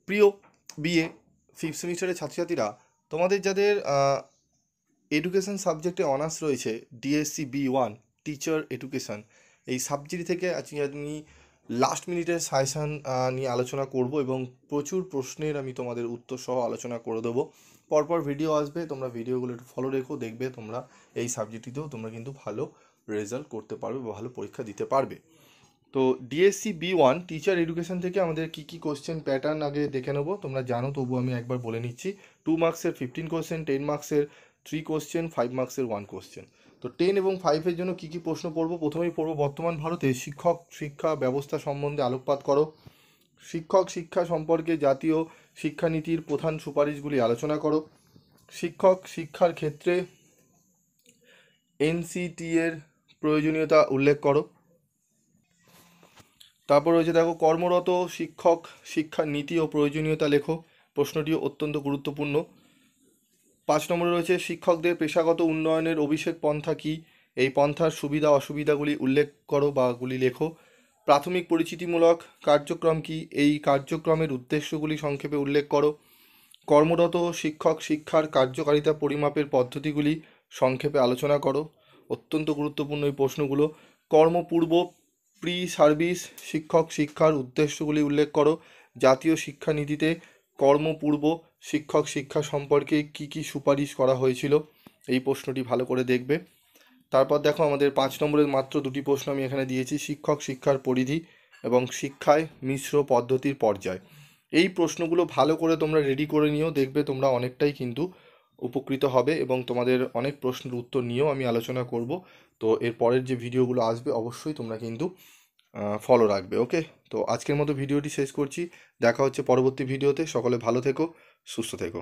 প্রিয় BA fifth সেমিস্টারের ছাত্রছাত্রীরা, তোমাদের যাদের এডুকেশন সাবজেক্টে অনার্স রয়েছে, ডিএসসি B1 টিচার এডুকেশন, এই সাবজেক্ট থেকে আজকে আমি লাস্ট মিনিটের সাজেশান নিয়ে আলোচনা করব এবং প্রচুর প্রশ্নের আমি তোমাদের উত্তর সহ আলোচনা করে দেবো। পরপর ভিডিও আসবে, তোমরা ভিডিওগুলো একটু ফলো রেখো, দেখবে তোমরা এই সাবজেক্টটিতেও তোমরা কিন্তু ভালো রেজাল্ট করতে পারবে বা ভালো পরীক্ষা দিতে পারবে। তো ডিএসসি B1 টিচার এডুকেশন থেকে আমাদের কী কোশ্চেন প্যাটার্ন আগে দেখে নেবো। তোমরা জানো, তবু আমি একবার বলে নিচ্ছি। 2 মার্কসের 15 কোশ্চেন, 10 মার্কসের 3 কোশ্চেন, 5 মার্কসের 1 কোশ্চেন। তো 10 এবং 5-এর জন্য কী প্রশ্ন পড়বো? প্রথমেই পড়বো বর্তমান ভারতে শিক্ষা ব্যবস্থা সম্বন্ধে আলোকপাত করো। শিক্ষা সম্পর্কে জাতীয় শিক্ষানীতির প্রধান সুপারিশগুলি আলোচনা করো। শিক্ষার ক্ষেত্রে NCT এর প্রয়োজনীয়তা উল্লেখ করো। তারপর রয়েছে দেখো, কর্মরত শিক্ষক শিক্ষার নীতি ও প্রয়োজনীয়তা লেখো। প্রশ্নটিও অত্যন্ত গুরুত্বপূর্ণ। 5 নম্বরে রয়েছে, শিক্ষকদের পেশাগত উন্নয়নের অভিষেক পন্থা কী? এই পন্থার সুবিধা অসুবিধাগুলি উল্লেখ করো বা গুলি লেখো। প্রাথমিক পরিচিতিমূলক কার্যক্রম কী? এই কার্যক্রমের উদ্দেশ্যগুলি সংক্ষেপে উল্লেখ করো। কর্মরত শিক্ষক শিক্ষার কার্যকারিতা পরিমাপের পদ্ধতিগুলি সংক্ষেপে আলোচনা করো। অত্যন্ত গুরুত্বপূর্ণ এই প্রশ্নগুলো। কর্মপূর্ব প্রি সার্ভিস শিক্ষক শিক্ষার উদ্দেশ্যগুলি উল্লেখ করো। জাতীয় শিক্ষানীতিতে কর্মপূর্ব শিক্ষক শিক্ষা সম্পর্কে কি সুপারিশ করা হয়েছিল? এই প্রশ্নটি ভালো করে দেখবে। তারপর দেখো, আমাদের 5 নম্বরের মাত্র 2টি প্রশ্ন আমি এখানে দিয়েছি। শিক্ষক শিক্ষার পরিধি এবং শিক্ষায় মিশ্র পদ্ধতির পর্যায়। এই প্রশ্নগুলো ভালো করে তোমরা রেডি করে নিও, দেখবে তোমরা অনেকটাই কিন্তু উপকৃত হবে এবং তোমাদের অনেক প্রশ্নের উত্তর নিয়েও আমি আলোচনা করব। তো এর পরের যে ভিডিওগুলো আসবে অবশ্যই তোমরা কিন্তু ফলো রাখবে। ওকে, তো আজকের মতো ভিডিওটি শেষ করছি। দেখা হচ্ছে পরবর্তী ভিডিওতে। সকলে ভালো থেকো, সুস্থ থেকো।